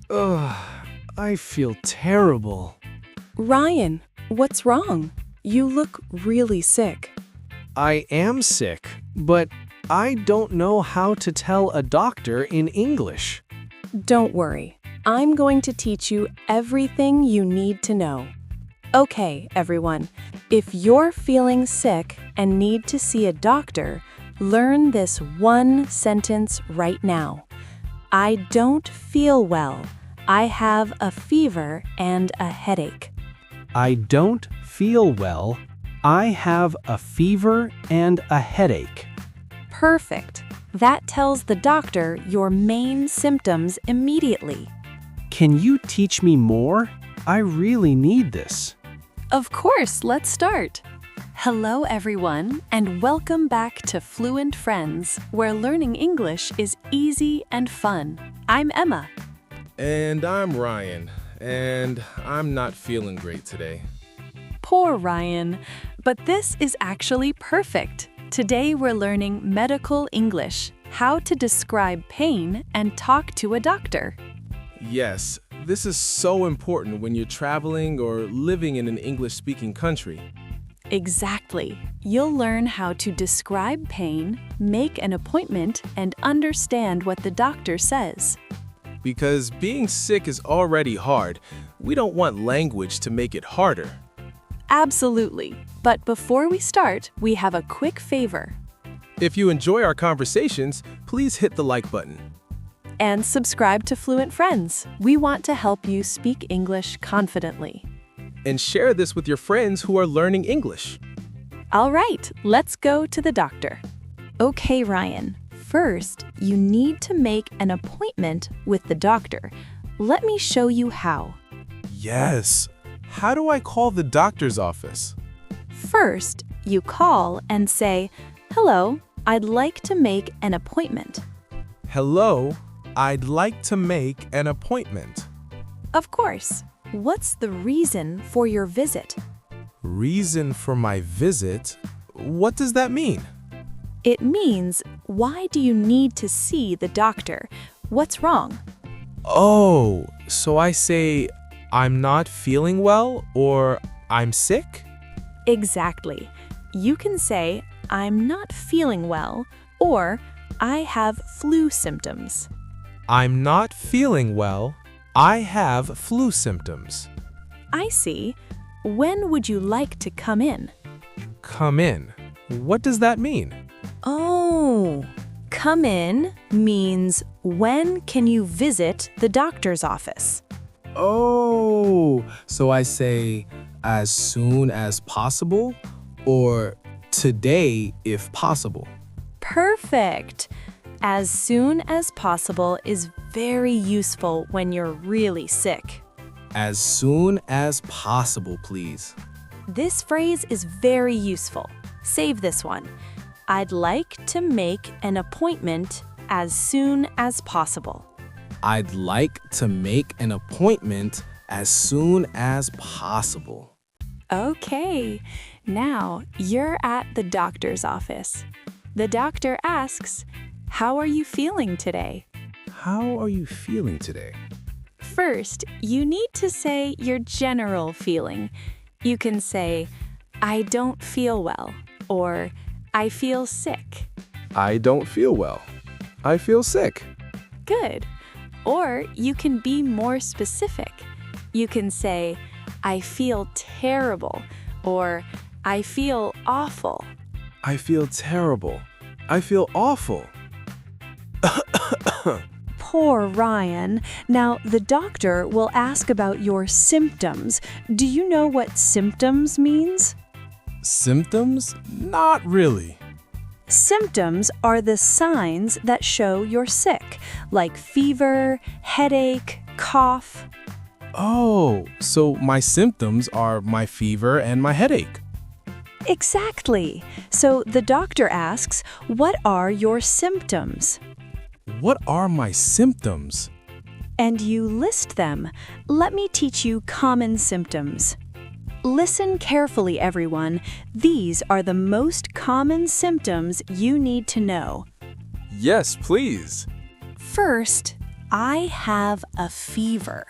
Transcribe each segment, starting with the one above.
Ugh, I feel terrible. Ryan, what's wrong? You look really sick. I am sick, but I don't know how to tell a doctor in English. Don't worry. I'm going to teach you everything you need to know. Okay, everyone. If you're feeling sick and need to see a doctor, learn this one sentence right now. I don't feel well. I have a fever and a headache. I don't feel well. I have a fever and a headache. Perfect. That tells the doctor your main symptoms immediately. Can you teach me more? I really need this. Of course, let's start. Hello, everyone, and welcome back to Fluent Friends, where learning English is easy and fun. I'm Emma. And I'm Ryan, and I'm not feeling great today. Poor Ryan. But this is actually perfect. Today we're learning medical English, how to describe pain and talk to a doctor. Yes, this is so important when you're traveling or living in an English-speaking country. Exactly. You'll learn how to describe pain, make an appointment, and understand what the doctor says. Because being sick is already hard, we don't want language to make it harder. Absolutely. But before we start, we have a quick favor. If you enjoy our conversations, please hit the like button. And subscribe to Fluent Friends. We want to help you speak English confidently. And share this with your friends who are learning English. All right, let's go to the doctor. Okay, Ryan. First, you need to make an appointment with the doctor. Let me show you how. Yes. How do I call the doctor's office? First, you call and say, "Hello, I'd like to make an appointment." Hello, I'd like to make an appointment. Of course. What's the reason for your visit? Reason for my visit? What does that mean? It means, why do you need to see the doctor? What's wrong? Oh, so I say, I'm not feeling well or I'm sick? Exactly. You can say, "I'm not feeling well," or "I have flu symptoms." I'm not feeling well. I have flu symptoms. I see. When would you like to come in? Come in. What does that mean? Oh, come in means when can you visit the doctor's office? Oh, so I say as soon as possible or today if possible. Perfect. As soon as possible is very useful when you're really sick. As soon as possible, please. This phrase is very useful. Save this one. I'd like to make an appointment as soon as possible. I'd like to make an appointment as soon as possible. Okay, now you're at the doctor's office. The doctor asks, "How are you feeling today?" How are you feeling today? First, you need to say your general feeling. You can say, "I don't feel well," or "I feel sick." I don't feel well. I feel sick. Good. Or you can be more specific. You can say, "I feel terrible," or "I feel awful." I feel terrible. I feel awful. Poor Ryan. Now, the doctor will ask about your symptoms. Do you know what symptoms means? Symptoms? Not really. Symptoms are the signs that show you're sick, like fever, headache, cough. Oh, so my symptoms are my fever and my headache. Exactly. So the doctor asks, "What are your symptoms?" What are my symptoms? And you list them. Let me teach you common symptoms. Listen carefully, everyone. These are the most common symptoms you need to know. Yes, please. First, I have a fever.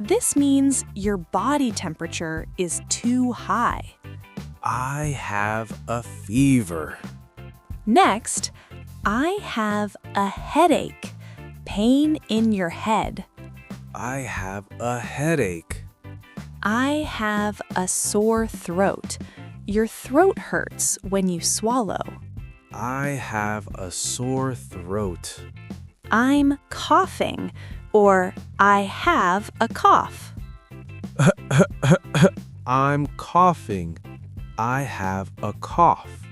This means your body temperature is too high. I have a fever. Next, I have a headache. Pain in your head. I have a headache. I have a sore throat. Your throat hurts when you swallow. I have a sore throat. I'm coughing, or I have a cough. I'm coughing. I have a cough.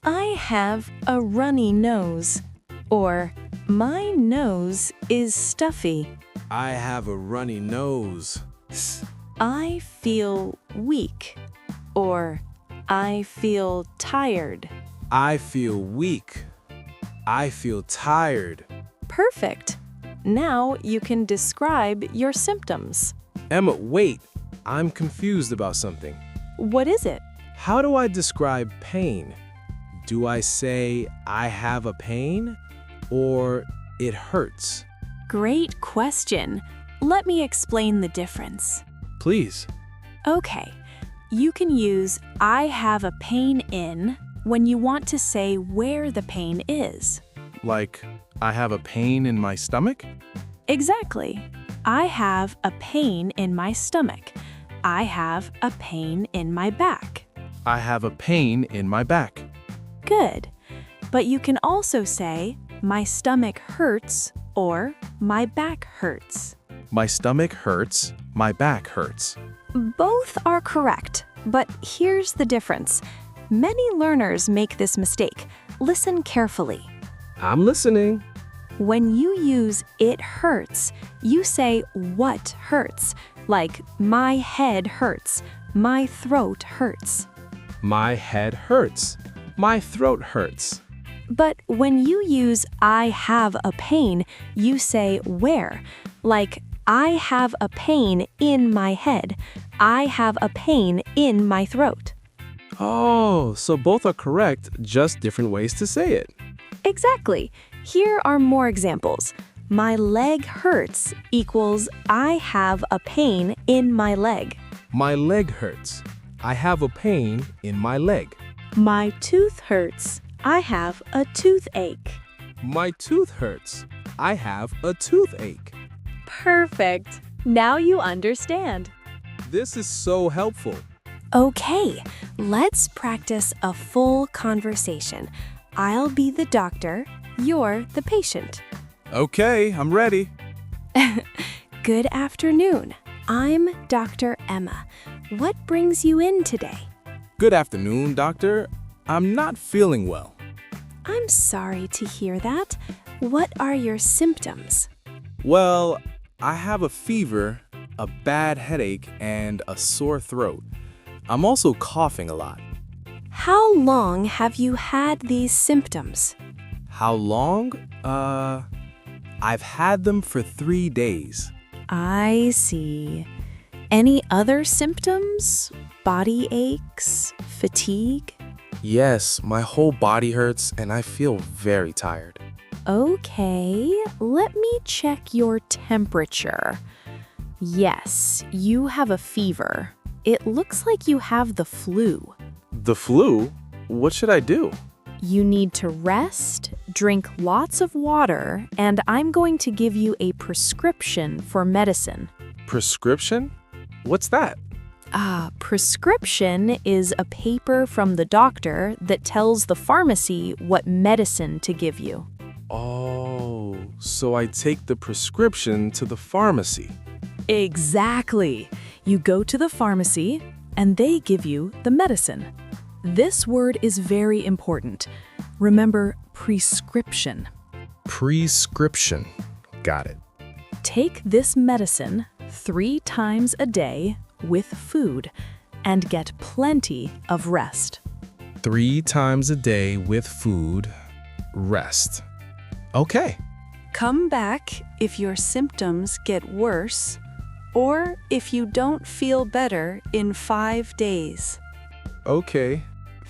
I have a runny nose, or my nose is stuffy. I have a runny nose. I feel weak, or I feel tired. I feel weak. I feel tired. Perfect. Now you can describe your symptoms. Emma, wait. I'm confused about something. What is it? How do I describe pain? Do I say I have a pain or it hurts? Great question. Let me explain the difference. Please. Okay, you can use I have a pain in when you want to say where the pain is. Like, I have a pain in my stomach? Exactly. I have a pain in my stomach. I have a pain in my back. I have a pain in my back. Good. But you can also say my stomach hurts or my back hurts. My stomach hurts. My back hurts. Both are correct, but here's the difference. Many learners make this mistake. Listen carefully. I'm listening. When you use it hurts, you say what hurts, like my head hurts, my throat hurts. My head hurts. My throat hurts. But when you use I have a pain, you say where, like I have a pain in my head. I have a pain in my throat. Oh, so both are correct, just different ways to say it. Exactly. Here are more examples. My leg hurts equals I have a pain in my leg. My leg hurts. I have a pain in my leg. My tooth hurts. I have a toothache. My tooth hurts. I have a toothache. Perfect. Now you understand. This is so helpful. Okay, let's practice a full conversation. I'll be the doctor, you're the patient. Okay, I'm ready. Good afternoon. I'm Dr. Emma. What brings you in today? Good afternoon, doctor. I'm not feeling well. I'm sorry to hear that. What are your symptoms? Well, I have a fever, a bad headache, and a sore throat. I'm also coughing a lot. How long have you had these symptoms? How long? I've had them for 3 days. I see. Any other symptoms? Body aches? Fatigue? Yes, my whole body hurts and I feel very tired. Okay, let me check your temperature. Yes, you have a fever. It looks like you have the flu. The flu? What should I do? You need to rest, drink lots of water, and I'm going to give you a prescription for medicine. Prescription? What's that? Prescription is a paper from the doctor that tells the pharmacy what medicine to give you. Oh, so I take the prescription to the pharmacy. Exactly. You go to the pharmacy and they give you the medicine. This word is very important. Remember, prescription. Prescription. Got it. Take this medicine 3 times a day with food and get plenty of rest. 3 times a day with food, rest. Okay. Come back if your symptoms get worse or if you don't feel better in 5 days. Okay.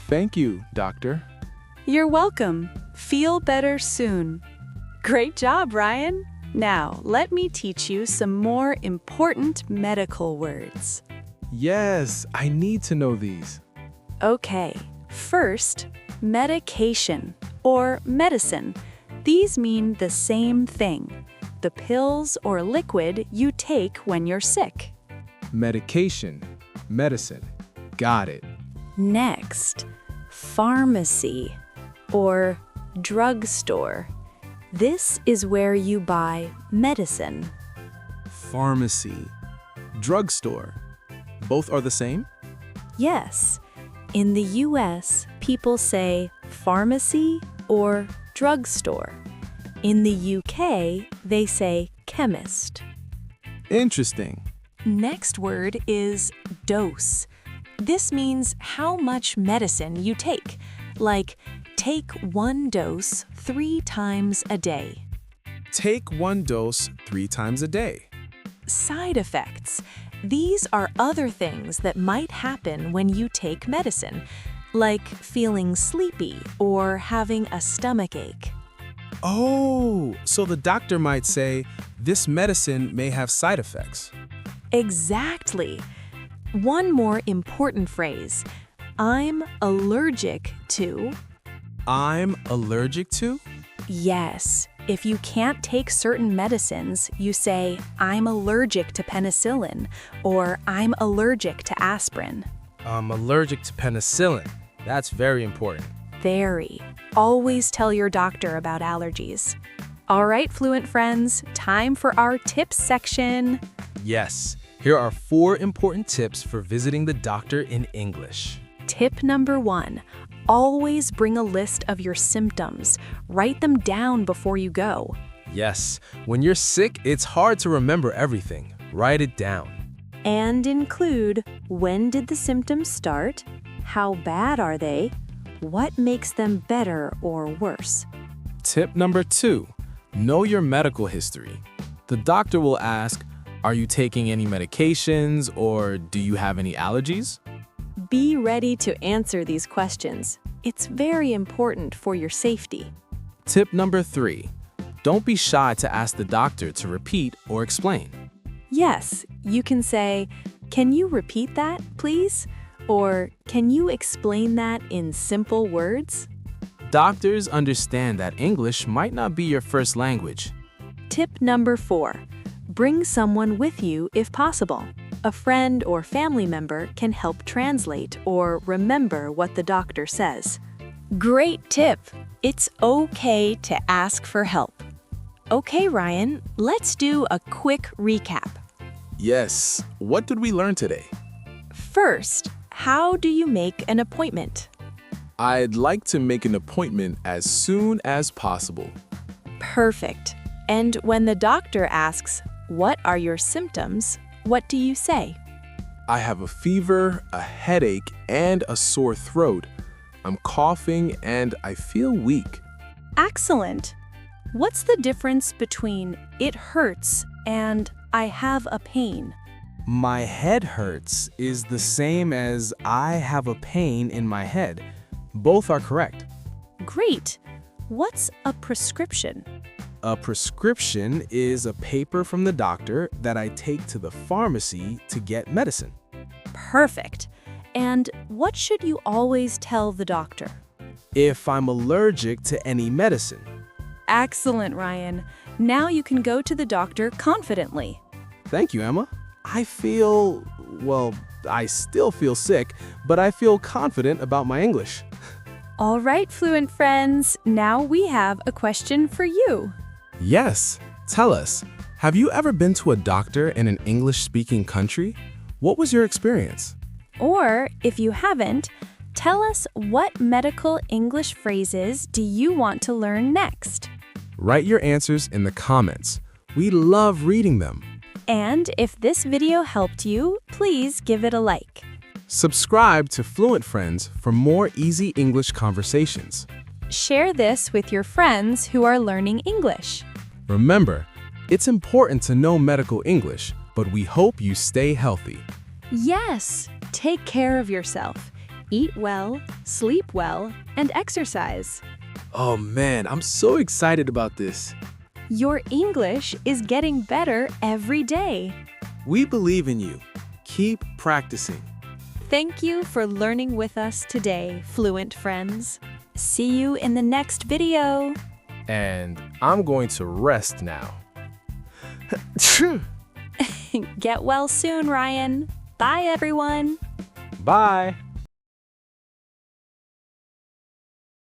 Thank you, doctor. You're welcome. Feel better soon. Great job, Ryan. Now, let me teach you some more important medical words. Yes, I need to know these. Okay, first, medication or medicine. These mean the same thing, the pills or liquid you take when you're sick. Medication, medicine. Got it. Next, pharmacy or drugstore. This is where you buy medicine. Pharmacy, drugstore. Both are the same? Yes, in the US, people say pharmacy or drugstore. In the UK, they say chemist. Interesting. Next word is dose. This means how much medicine you take, like take 1 dose 3 times a day. Take 1 dose 3 times a day. Side effects. These are other things that might happen when you take medicine, like feeling sleepy or having a stomach ache. Oh, so the doctor might say, this medicine may have side effects. Exactly. One more important phrase. I'm allergic to. I'm allergic to? Yes. If you can't take certain medicines, you say, I'm allergic to penicillin, or I'm allergic to aspirin. I'm allergic to penicillin. That's very important. Very. Always tell your doctor about allergies. All right, Fluent Friends, time for our tips section. Yes, here are 4 important tips for visiting the doctor in English. Tip number 1. Always bring a list of your symptoms. Write them down before you go. Yes, when you're sick, it's hard to remember everything. Write it down. And include when did the symptoms start? How bad are they? What makes them better or worse? Tip number 2. Know your medical history. The doctor will ask, are you taking any medications or do you have any allergies? Be ready to answer these questions. It's very important for your safety. Tip number 3. Don't be shy to ask the doctor to repeat or explain. Yes, you can say, can you repeat that, please? Or can you explain that in simple words? Doctors understand that English might not be your first language. Tip number 4. Bring someone with you if possible. A friend or family member can help translate or remember what the doctor says. Great tip! It's okay to ask for help. Okay, Ryan, let's do a quick recap. Yes, what did we learn today? First, how do you make an appointment? I'd like to make an appointment as soon as possible. Perfect. And when the doctor asks, what are your symptoms? What do you say? I have a fever, a headache, and a sore throat. I'm coughing and I feel weak. Excellent. What's the difference between it hurts and I have a pain? My head hurts is the same as I have a pain in my head. Both are correct. Great. What's a prescription? A prescription is a paper from the doctor that I take to the pharmacy to get medicine. Perfect. And what should you always tell the doctor? If I'm allergic to any medicine. Excellent, Ryan. Now you can go to the doctor confidently. Thank you, Emma. I still feel sick, but I feel confident about my English. All right, Fluent Friends, now we have a question for you. Yes, tell us, have you ever been to a doctor in an English-speaking country? What was your experience? Or, if you haven't, tell us what medical English phrases do you want to learn next? Write your answers in the comments. We love reading them. And if this video helped you, please give it a like. Subscribe to Fluent Friends for more easy English conversations. Share this with your friends who are learning English. Remember, it's important to know medical English, but we hope you stay healthy. Yes, take care of yourself. Eat well, sleep well, and exercise. Oh man, I'm so excited about this. Your English is getting better every day. We believe in you. Keep practicing. Thank you for learning with us today, Fluent Friends. See you in the next video. And I'm going to rest now. Get well soon, Ryan. Bye, everyone. Bye.